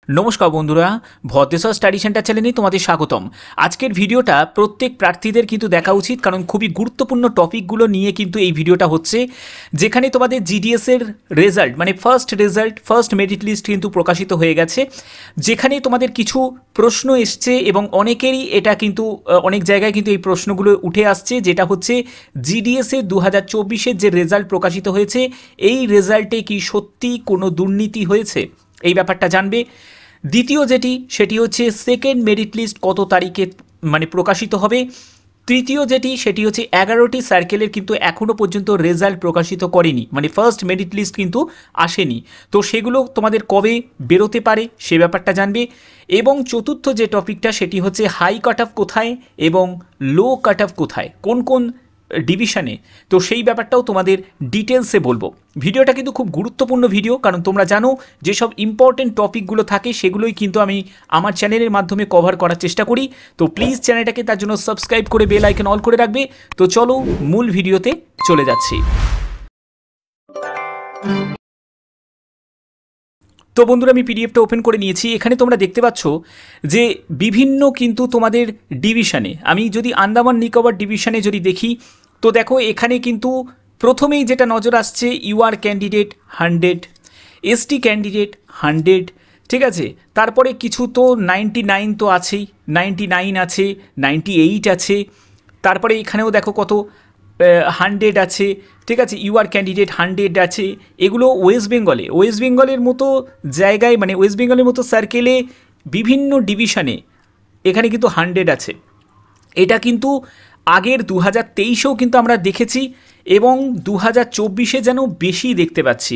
নমস্কার বন্ধুরা, Bhadreswar study centre চ্যানেলে তোমাদের স্বাগতম। আজকের ভিডিওটা প্রত্যেক প্রার্থীদের কিন্তু দেখা উচিত, কারণ খুবই গুরুত্বপূর্ণ টপিকগুলো নিয়ে কিন্তু এই ভিডিওটা হচ্ছে, যেখানে তোমাদের জিডিএসের রেজাল্ট মানে ফার্স্ট মেরিট লিস্ট কিন্তু প্রকাশিত হয়ে গেছে, যেখানে তোমাদের কিছু প্রশ্ন এসছে এবং অনেকেরই এটা কিন্তু অনেক জায়গায় কিন্তু এই প্রশ্নগুলো উঠে আসছে, যেটা হচ্ছে জিডিএসের 2024-এর যে রেজাল্ট প্রকাশিত হয়েছে, এই রেজাল্টে কি সত্যি কোনো দুর্নীতি হয়েছে, এই ব্যাপারটা জানবে। দ্বিতীয় সেটি হচ্ছে সেকেন্ড মেরিট লিস্ট কত তারিখে মানে প্রকাশিত হবে। তৃতীয় সেটি হচ্ছে 11টি সার্কেলের কিন্তু এখনও পর্যন্ত রেজাল্ট প্রকাশিত করেনি, মানে ফার্স্ট মেরিট লিস্ট কিন্তু আসেনি, তো সেগুলো তোমাদের কবে বেরোতে পারে সে ব্যাপারটা জানবে। এবং চতুর্থ যে টপিকটা সেটি হচ্ছে হাই কাট অফ কোথায় এবং লো কাট অফ কোথায়, কোন কোন ডিভিশনে, তো সেই ব্যাপারটাও তোমাদের ডিটেলসে বলবো। ভিডিওটা কিন্তু খুব গুরুত্বপূর্ণ ভিডিও, কারণ তোমরা জানো যেসব ইম্পর্টেন্ট টপিকগুলো থাকে সেগুলোই কিন্তু আমি আমার চ্যানেলের মাধ্যমে কভার করার চেষ্টা করি। তো প্লিজ চ্যানেলটাকে তার জন্য সাবস্ক্রাইব করে বেল আইকন অল করে রাখবে। তো চলো মূল ভিডিওতে চলে যাচ্ছি। তো বন্ধুরা, আমি পিডিএফটা ওপেন করে নিয়েছি। এখানে তোমরা দেখতে পাচ্ছ যে বিভিন্ন কিন্তু তোমাদের ডিভিশনে, আমি যদি আন্দামান নিকোবর ডিভিশনে যদি দেখি, তো দেখো এখানে কিন্তু প্রথমেই যেটা নজর আসছে, ইউআর ক্যান্ডিডেট 100, এসটি ক্যান্ডিডেট 100, ঠিক আছে। তারপরে কিছু তো 99 তো আছেই, 99 আছে, 98 আছে, তারপরে এখানেও দেখো কত 100 আছে, ঠিক আছে। ইউআর ক্যান্ডিডেট 100 আছে। এগুলো ওয়েস্ট বেঙ্গলের মতো জায়গায়, মানে ওয়েস্ট বেঙ্গলের মতো সার্কেলে বিভিন্ন ডিভিশনে এখানে কিন্তু 100 আছে। এটা কিন্তু আগের 2023-এও কিন্তু আমরা দেখেছি এবং 2024-এ যেন বেশি দেখতে পাচ্ছি।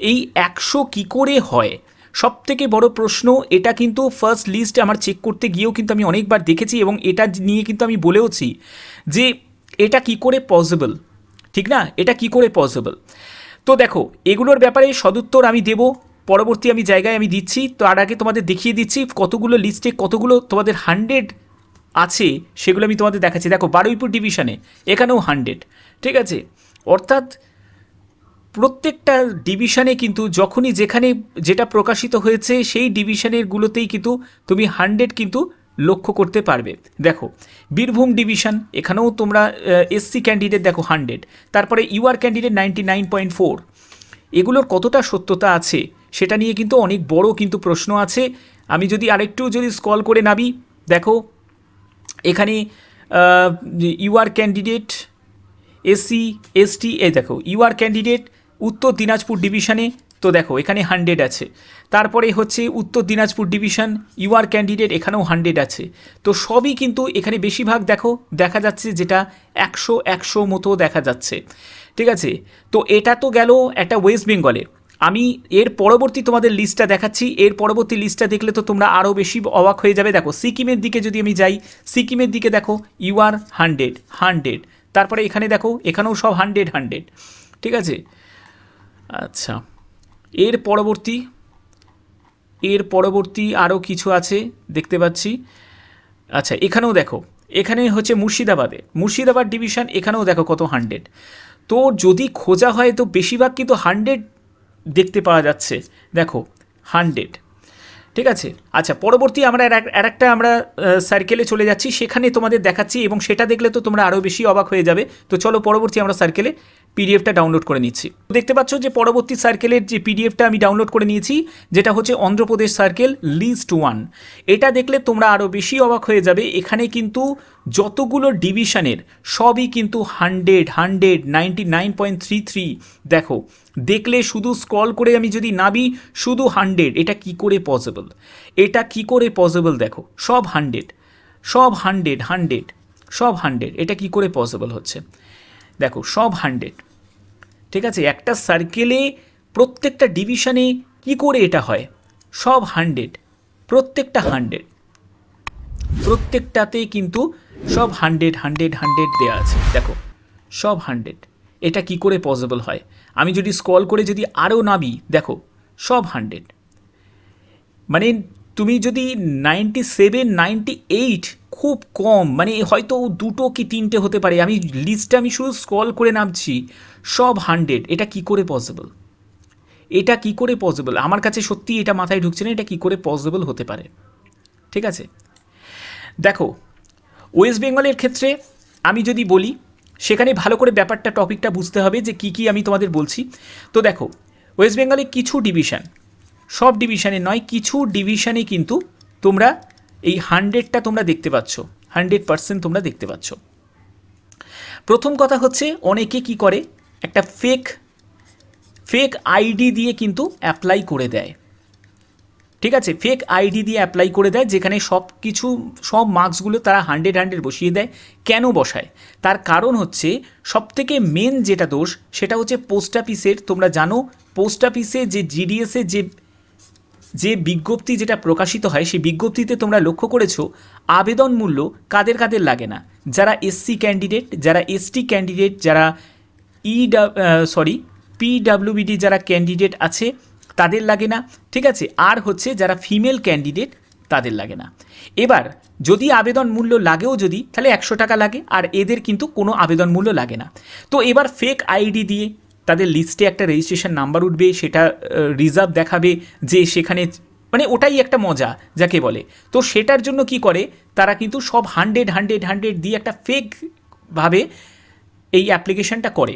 এই 100 কী করে হয়, সবথেকে বড় প্রশ্ন। এটা কিন্তু ফার্স্ট লিস্ট আমার চেক করতে গিয়েও কিন্তু আমি অনেকবার দেখেছি এবং এটা নিয়ে কিন্তু আমি বলেওছি যে এটা কি করে পসিবল, ঠিক না, এটা কি করে পসিবল। তো দেখো এগুলোর ব্যাপারে সদুত্তর আমি দেব পরবর্তী আমি জায়গায় আমি দিচ্ছি। তো আর আগে তোমাদের দেখিয়ে দিচ্ছি কতগুলো লিস্টে কতগুলো তোমাদের 100 আছে, সেগুলো আমি তোমাদের দেখাচ্ছি। দেখো বারুইপুর ডিভিশনে এখানেও 100, ঠিক আছে। অর্থাৎ প্রত্যেকটা ডিভিশনে কিন্তু যখনই যেখানে যেটা প্রকাশিত হয়েছে সেই ডিভিশনেরগুলোতেই কিন্তু তুমি 100 কিন্তু লক্ষ্য করতে পারবে। দেখো বীরভূম ডিভিশন, এখানেও তোমরা এসসি ক্যান্ডিডেট দেখো 100, তারপরে ইউআর ক্যান্ডিডেট 99.4। এগুলোর কতটা সত্যতা আছে সেটা নিয়ে কিন্তু অনেক বড় কিন্তু প্রশ্ন আছে। আমি যদি আরেকটু স্ক্রল করে নামি, দেখো এখানে ইউআর ক্যান্ডিডেট এসসি এসটি, এই দেখো ইউআর ক্যান্ডিডেট উত্তর দিনাজপুর ডিভিশনে, তো দেখো এখানে 100 আছে। তারপরে হচ্ছে উত্তর দিনাজপুর ডিভিশন, ইউআর ক্যান্ডিডেট এখানেও 100 আছে। তো সবই কিন্তু এখানে বেশিরভাগ দেখো দেখা যাচ্ছে যেটা 100 মতো দেখা যাচ্ছে, ঠিক আছে। তো এটা তো গেল একটা ওয়েস্ট বেঙ্গলের। আমি এর পরবর্তী তোমাদের লিস্টটা দেখাচ্ছি। এর পরবর্তী লিস্টটা দেখলে তো তোমরা আরও বেশি অবাক হয়ে যাবে। দেখো সিকিমের দিকে যদি আমি যাই, সিকিমের দিকে দেখো ইউআর 100, তারপরে এখানে দেখো এখানেও সব 100, ঠিক আছে। আচ্ছা, এর পরবর্তী আরও কিছু আছে দেখতে পাচ্ছি। আচ্ছা এখানেও দেখো, এখানে হচ্ছে মুর্শিদাবাদ ডিভিশন, এখানেও দেখো কত 100। তো যদি খোঁজা হয় তো বেশিরভাগ কিন্তু 100 দেখতে পাওয়া যাচ্ছে, দেখো 100, ঠিক আছে। আচ্ছা পরবর্তী আমরা আরেকটা আমরা সার্কেলে চলে যাচ্ছি, সেখানে তোমাদের দেখাচ্ছি এবং সেটা দেখলে তো তোমরা আরও বেশি অবাক হয়ে যাবে। তো চলো পরবর্তী আমরা সার্কেলে পিডিএফটা ডাউনলোড করে নিচ্ছি। দেখতে পাচ্ছ যে পরবর্তী সার্কেলের যে পিডিএফটা আমি ডাউনলোড করে নিয়েছি, যেটা হচ্ছে অন্ধ্রপ্রদেশ সার্কেল লিস্ট 1। এটা দেখলে তোমরা আরও বেশি অবাক হয়ে যাবে। এখানে কিন্তু যতগুলো ডিভিশনের সবই কিন্তু 100, 99.33। দেখো দেখলে শুধু স্ক্রল করে আমি যদি নাবি, শুধু 100, এটা কি করে পসিবল, দেখো সব 100, এটা কি করে পসিবল হচ্ছে, দেখো সব 100, ঠিক আছে। একটা সার্কেলে প্রত্যেকটা ডিভিশনে কি করে এটা হয়, সব 100, প্রত্যেকটাতে কিন্তু সব 100 দেওয়া আছে, দেখো সব 100। এটা কি করে পসিবল হয়, আমি যদি স্ক্রল করে যদি আরও নাবি, দেখো সব 100। মানে তুমি যদি 97, 98 খুব কম, মানে হয়তো 2টো কি 3টে হতে পারে, আমি লিস্টটা আমি শুধু স্ক্রল করে নামছি, সব 100। এটা কি করে পসিবল, এটা কি করে পসিবল, আমার কাছে সত্যি এটা মাথায় ঢুকছে না, এটা কি করে পসিবল হতে পারে। ঠিক আছে, দেখো ওয়েস্ট বেঙ্গলের ক্ষেত্রে আমি যদি বলি, সেখানে ভালো করে ব্যাপারটা টপিকটা বুঝতে হবে যে কি কি আমি তোমাদের বলছি। তো দেখো ওয়েস্ট বেঙ্গলে কিছু ডিভিশন, সব ডিভিশনে নয়, কিছু ডিভিশনে কিন্তু তোমরা এই 100টা তোমরা দেখতে পাচ্ছ, 100% তোমরা দেখতে পাচ্ছ। প্রথম কথা হচ্ছে অনেকে কি করে, একটা ফেক আইডি দিয়ে কিন্তু অ্যাপ্লাই করে দেয়। ঠিক আছে, ফেক আইডি দিয়ে অ্যাপ্লাই করে দেয়, যেখানে সব মার্কসগুলো তারা 100 বসিয়ে দেয়। কেন বসায়? তার কারণ হচ্ছে সবথেকে মেন যেটা দোষ সেটা হচ্ছে পোস্ট অফিসের। তোমরা জানো পোস্ট অফিসে যে জিডিএসে যে বিজ্ঞপ্তি যেটা প্রকাশিত হয়, সেই বিজ্ঞপ্তিতে তোমরা লক্ষ্য করেছো আবেদন মূল্য কাদের কাদের লাগে না, যারা এসসি ক্যান্ডিডেট, যারা এসটি ক্যান্ডিডেট, যারা পিডাব্লিউবিডি যারা ক্যান্ডিডেট আছে তাদের লাগে না। ঠিক আছে, আর হচ্ছে যারা ফিমেল ক্যান্ডিডেট তাদের লাগে না। এবার যদি আবেদন মূল্য লাগেও যদি, তাহলে 100 টাকা লাগে, আর এদের কিন্তু কোনো আবেদন মূল্য লাগে না। তো এবার ফেক আইডি দিয়ে তাদের লিস্টে একটা রেজিস্ট্রেশন নাম্বার উঠবে, সেটা রিজার্ভ দেখাবে যে সেখানে, মানে ওটাই একটা মজা যাকে বলে। তো সেটার জন্য কি করে তারা কিন্তু সব 100 দিয়ে একটা ফেকভাবে এই অ্যাপ্লিকেশনটা করে।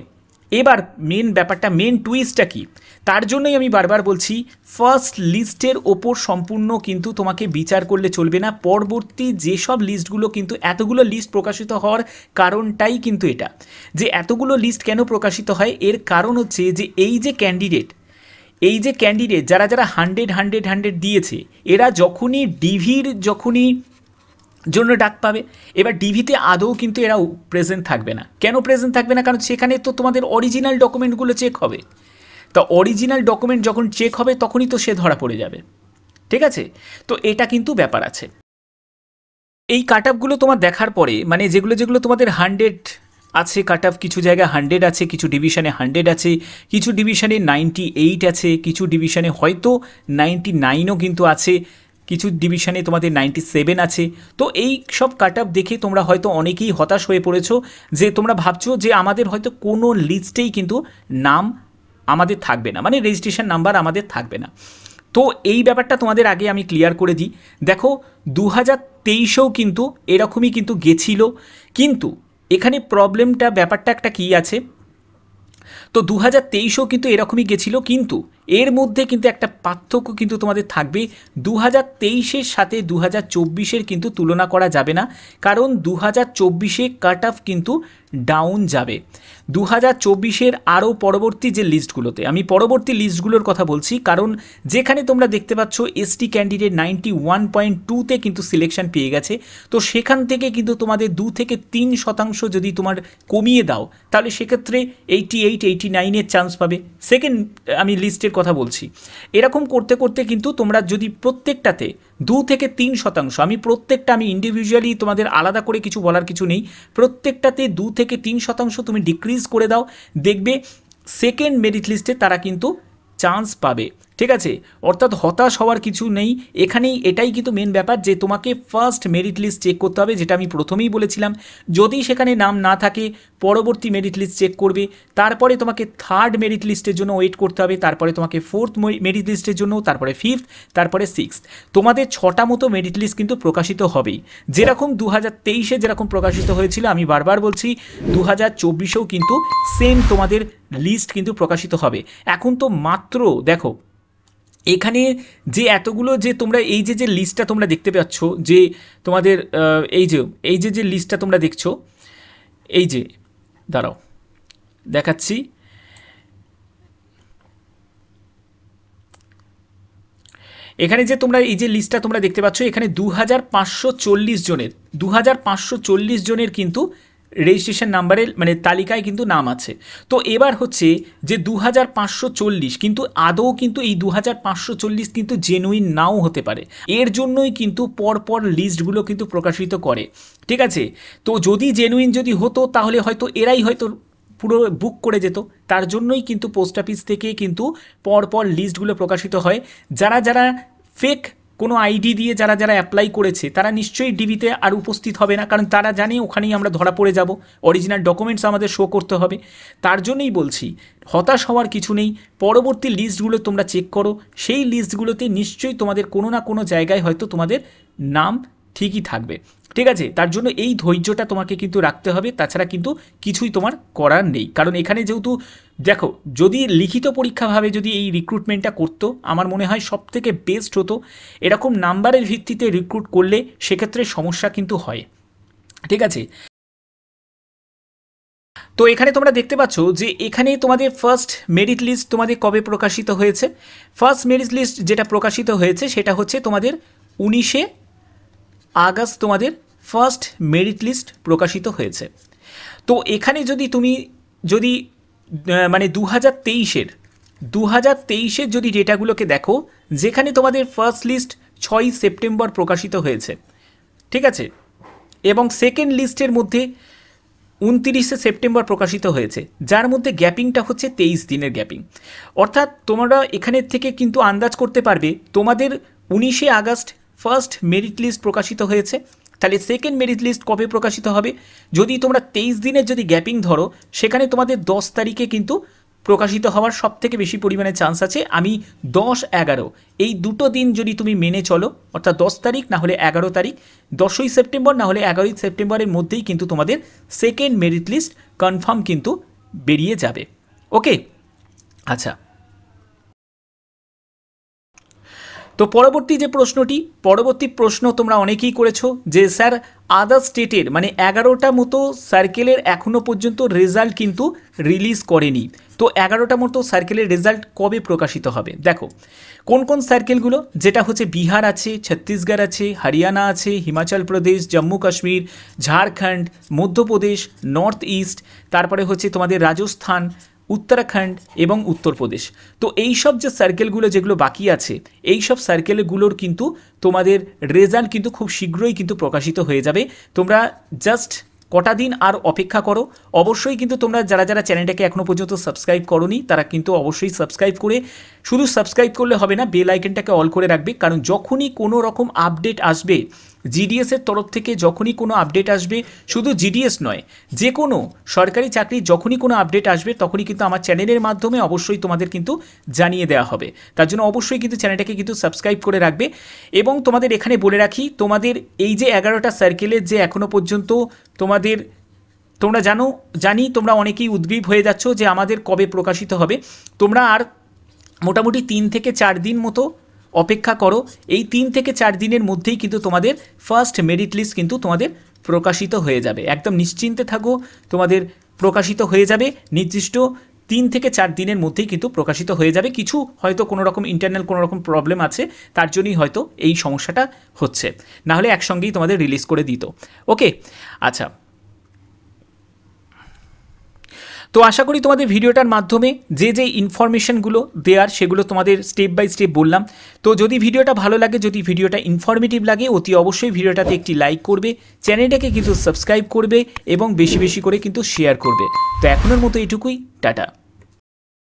এবার মেন ব্যাপারটা, মেন টুইস্টটা কি, তার জন্যই আমি বারবার বলছি ফার্স্ট লিস্টের ওপর সম্পূর্ণ কিন্তু তোমাকে বিচার করলে চলবে না। পরবর্তী যেসব লিস্টগুলো, কিন্তু এতগুলো লিস্ট প্রকাশিত হওয়ার কারণটাই কিন্তু এটা, যে এতগুলো লিস্ট কেন প্রকাশিত হয়, এর কারণ হচ্ছে যে এই যে ক্যান্ডিডেট যারা 100 দিয়েছে, এরা যখনই ডিভির জন্য ডাক পাবে, এবার ডিভিতে আদৌ কিন্তু এরা প্রেজেন্ট থাকবে না। কেন প্রেজেন্ট থাকবে না? কারণ সেখানে তো তোমাদের অরিজিনাল ডকুমেন্টগুলো চেক হবে। তা অরিজিনাল ডকুমেন্ট যখন চেক হবে তখনই তো সে ধরা পড়ে যাবে। ঠিক আছে, তো এটা কিন্তু ব্যাপার আছে। এই কাট আপগুলো তোমার দেখার পরে, মানে যেগুলো তোমাদের 100 আছে কাট আপ, কিছু জায়গায় 100 আছে, কিছু ডিভিশনে 100 আছে, কিছু ডিভিশনে 98 আছে, কিছু ডিভিশনে হয়তো 99ও কিন্তু আছে, কিছু ডিভিশনে তোমাদের 97 আছে। তো এই সব কাট আপ দেখে তোমরা হয়তো অনেকেই হতাশ হয়ে পড়েছো, যে তোমরা ভাবছো যে আমাদের হয়তো কোনো লিস্টেই কিন্তু নাম আমাদের থাকবে না, মানে রেজিস্ট্রেশন নাম্বার আমাদের থাকবে না। তো এই ব্যাপারটা তোমাদের আগে আমি ক্লিয়ার করে দিই। দেখো 2023এও কিন্তু এরকমই কিন্তু গেছিল, কিন্তু এখানে প্রবলেমটা ব্যাপারটা একটা কী আছে, তো 2023এও কিন্তু এরকমই গেছিলো, কিন্তু এর মধ্যে কিন্তু একটা পার্থক্য কিন্তু তোমাদের থাকবে। 2023-এর সাথে 2024-এর কিন্তু তুলনা করা যাবে না, কারণ 2024-এ কাট অফ কিন্তু ডাউন যাবে। 2024-এর আরও পরবর্তী যে লিস্টগুলোতে, আমি পরবর্তী লিস্টগুলোর কথা বলছি, কারণ যেখানে তোমরা দেখতে পাচ্ছ এসটি ক্যান্ডিডেট 91.2-তে কিন্তু সিলেকশন পেয়ে গেছে, তো সেখান থেকে কিন্তু তোমাদের 2 থেকে 3% যদি তোমার কমিয়ে দাও, তাহলে সেক্ষেত্রে 88-89-এর চান্স পাবে। সেকেন্ড আমি লিস্টের কথা বলছি। এরকম করতে করতে কিন্তু তোমরা যদি প্রত্যেকটাতে 2 থেকে 3%, আমি ইন্ডিভিজুয়ালি তোমাদের আলাদা করে কিছু বলার কিছু নেই, প্রত্যেকটাতে 2 থেকে 3% তুমি ডিক্রিজ করে দাও, দেখবে সেকেন্ড মেরিট লিস্টে তারা কিন্তু চান্স পাবে। ঠিক আছে, অর্থাৎ হতাশ হওয়ার কিছু নেই এখানেই। এটাই কিন্তু মেন ব্যাপার, যে তোমাকে ফার্স্ট মেরিট লিস্ট চেক করতে হবে, যেটা আমি প্রথমেই বলেছিলাম। যদি সেখানে নাম না থাকে, পরবর্তী মেরিট লিস্ট চেক করবে, তারপরে তোমাকে থার্ড মেরিট লিস্টের জন্য ওয়েট করতে হবে, তারপরে তোমাকে ফোর্থ মেরিট লিস্টের জন্য, তারপরে ফিফথ, তারপরে সিক্সথ। তোমাদের 6টা মতো মেরিট লিস্ট কিন্তু প্রকাশিত হবেই, যেরকম 2023-এ যেরকম প্রকাশিত হয়েছিল। আমি বারবার বলছি 2024-এও কিন্তু সেম তোমাদের লিস্ট কিন্তু প্রকাশিত হবে। এখন তো মাত্র দেখো এখানে যে এতগুলো, যে তোমরা এই যে লিস্টটা তোমরা দেখতে পাচ্ছ, যে তোমাদের এই যে লিস্টটা তোমরা দেখছো, এই যে দাঁড়াও দেখাচ্ছি, এখানে যে তোমরা এই যে লিস্টটা তোমরা দেখতে পাচ্ছ, এখানে 2540 জনের কিন্তু রেজিস্ট্রেশন নাম্বারের মানে তালিকায় কিন্তু নাম আছে। তো এবার হচ্ছে যে 2540, কিন্তু আদৌ কিন্তু এই 2540 কিন্তু জেনুইন নাও হতে পারে। এর জন্যই কিন্তু পরপর লিস্টগুলো কিন্তু প্রকাশিত করে। ঠিক আছে, তো যদি জেনুইন যদি হতো, তাহলে হয়তো এরাই হয়তো পুরো বুক করে যেত। তার জন্যই কিন্তু পোস্ট অফিস থেকে কিন্তু পরপর লিস্টগুলো প্রকাশিত হয়। যারা ফেক কোনো আইডি দিয়ে যারা যারা অ্যাপ্লাই করেছে তারা নিশ্চয়ই ডিবিতে আর উপস্থিত হবে না, কারণ তারা জানে ওখানেই আমরা ধরা পড়ে যাব, অরিজিনাল ডকুমেন্টস আমাদের শো করতে হবে। তার জন্যই বলছি হতাশ হওয়ার কিছু নেই। পরবর্তী লিস্টগুলো তোমরা চেক করো, সেই লিস্টগুলোতে নিশ্চয়ই তোমাদের কোনো না কোনো জায়গায় হয়তো তোমাদের নাম ঠিকই থাকবে, ঠিক আছে? তার জন্য এই ধৈর্যটা তোমাকে কিন্তু রাখতে হবে, তাছাড়া কিন্তু কিছুই তোমার করার নেই। কারণ এখানে যেহেতু দেখো, যদি লিখিত পরীক্ষাভাবে যদি এই রিক্রুটমেন্টটা করতো, আমার মনে হয় সব থেকে বেস্ট হতো। এরকম নাম্বারের ভিত্তিতে রিক্রুট করলে সেক্ষেত্রে সমস্যা কিন্তু হয়, ঠিক আছে? তো এখানে তোমরা দেখতে পাচ্ছ যে এখানে তোমাদের ফার্স্ট মেরিট লিস্ট তোমাদের কবে প্রকাশিত হয়েছে। ফার্স্ট মেরিট লিস্ট যেটা প্রকাশিত হয়েছে সেটা হচ্ছে তোমাদের 19শে আগস্ট তোমাদের ফার্স্ট মেরিট লিস্ট প্রকাশিত হয়েছে। তো এখানে যদি তুমি যদি মানে 2023-এর যদি ডেটাগুলোকে দেখো, যেখানে তোমাদের ফার্স্ট লিস্ট 6ই সেপ্টেম্বর প্রকাশিত হয়েছে, ঠিক আছে, এবং সেকেন্ড লিস্টের মধ্যে 29শে সেপ্টেম্বর প্রকাশিত হয়েছে, যার মধ্যে গ্যাপিংটা হচ্ছে 23 দিনের গ্যাপিং। অর্থাৎ তোমরা এখানের থেকে কিন্তু আন্দাজ করতে পারবে তোমাদের 19শে আগস্ট ফার্স্ট মেরিট লিস্ট প্রকাশিত হয়েছে, তাহলে সেকেন্ড মেরিট লিস্ট কবে প্রকাশিত হবে? যদি তোমরা 23 দিনের যদি গ্যাপিং ধরো, সেখানে তোমাদের 10 তারিখে কিন্তু প্রকাশিত হওয়ার সব থেকে বেশি পরিমাণে চান্স আছে। আমি 10-11 এই দুটো দিন যদি তুমি মেনে চলো, অর্থাৎ 10 তারিখ না হলে 11 তারিখ, 10ই সেপ্টেম্বর না হলে 11ই সেপ্টেম্বরের মধ্যেই কিন্তু তোমাদের সেকেন্ড মেরিট লিস্ট কনফার্ম কিন্তু বেরিয়ে যাবে। ওকে, আচ্ছা। তো পরবর্তী প্রশ্ন তোমরা অনেকেই করেছো যে স্যার আদার স্টেটের মানে 11টা মতো সার্কেলের এখনও পর্যন্ত রেজাল্ট কিন্তু রিলিজ করেনি, তো 11টা মতো সার্কেলের রেজাল্ট কবে প্রকাশিত হবে? দেখো কোন কোন সার্কেলগুলো, যেটা হচ্ছে বিহার আছে, ছত্তিশগড় আছে, হরিয়ানা আছে, হিমাচল প্রদেশ, জম্মু কাশ্মীর, ঝাড়খণ্ড, মধ্যপ্রদেশ, নর্থ ইস্ট, তারপরে হচ্ছে তোমাদের রাজস্থান, উত্তরাখণ্ড এবং উত্তরপ্রদেশ। তো এই সব যে সার্কেলগুলো যেগুলো বাকি আছে, এই সব সার্কেলগুলোর কিন্তু তোমাদের রেজাল্ট কিন্তু খুব শীঘ্রই কিন্তু প্রকাশিত হয়ে যাবে। তোমরা জাস্ট কটা দিন আর অপেক্ষা করো। অবশ্যই কিন্তু তোমরা যারা যারা চ্যানেলটাকে এখনও পর্যন্ত সাবস্ক্রাইব করোনি, তারা কিন্তু অবশ্যই সাবস্ক্রাইব করে, শুধু সাবস্ক্রাইব করলে হবে না, বেল আইকনটাকে অল করে রাখবে, কারণ যখনই কোনো রকম আপডেট আসবে জিডিএসের তরফ থেকে, যখনই কোনো আপডেট আসবে, শুধু জিডিএস নয়, যে কোনো সরকারি চাকরির যখনই কোনো আপডেট আসবে, তখনই কিন্তু আমার চ্যানেলের মাধ্যমে অবশ্যই তোমাদের কিন্তু জানিয়ে দেওয়া হবে। তার জন্য অবশ্যই কিন্তু চ্যানেলটাকে কিন্তু সাবস্ক্রাইব করে রাখবে। এবং তোমাদের এখানে বলে রাখি, তোমাদের এই যে 11টা সার্কেলের যে এখনও পর্যন্ত তোমরা জানি তোমরা অনেকেই উদ্গ্রীব হয়ে যাচ্ছ যে আমাদের কবে প্রকাশিত হবে। তোমরা আর মোটামুটি 3 থেকে 4 দিন মতো অপেক্ষা করো। এই 3 থেকে 4 দিনের মধ্যেই কিন্তু তোমাদের ফার্স্ট মেরিট লিস্ট কিন্তু তোমাদের প্রকাশিত হয়ে যাবে। একদম নিশ্চিন্তে থাকো, তোমাদের প্রকাশিত হয়ে যাবে নির্দিষ্ট 3 থেকে 4 দিনের মধ্যেই কিন্তু প্রকাশিত হয়ে যাবে। কিছু হয়তো কোনো রকম ইন্টারনাল কোনো রকম প্রবলেম আছে, তার জন্যই হয়তো এই সমস্যাটা হচ্ছে, না হলে একসঙ্গেই তোমাদের রিলিজ করে দিত। ওকে, আচ্ছা। তো আশা করি তোমাদের ভিডিওটার মাধ্যমে যে যে ইনফরমেশনগুলো দেওয়ার সেগুলো তোমাদের স্টেপ বাই স্টেপ বললাম। তো যদি ভিডিওটা ভালো লাগে, যদি ভিডিওটা ইনফরমেটিভ লাগে, অতি অবশ্যই ভিডিওটাতে একটি লাইক করবে, চ্যানেলটাকে কিন্তু সাবস্ক্রাইব করবে এবং বেশি বেশি করে কিন্তু শেয়ার করবে। তো এখনের মতো এইটুকুই, টাটা।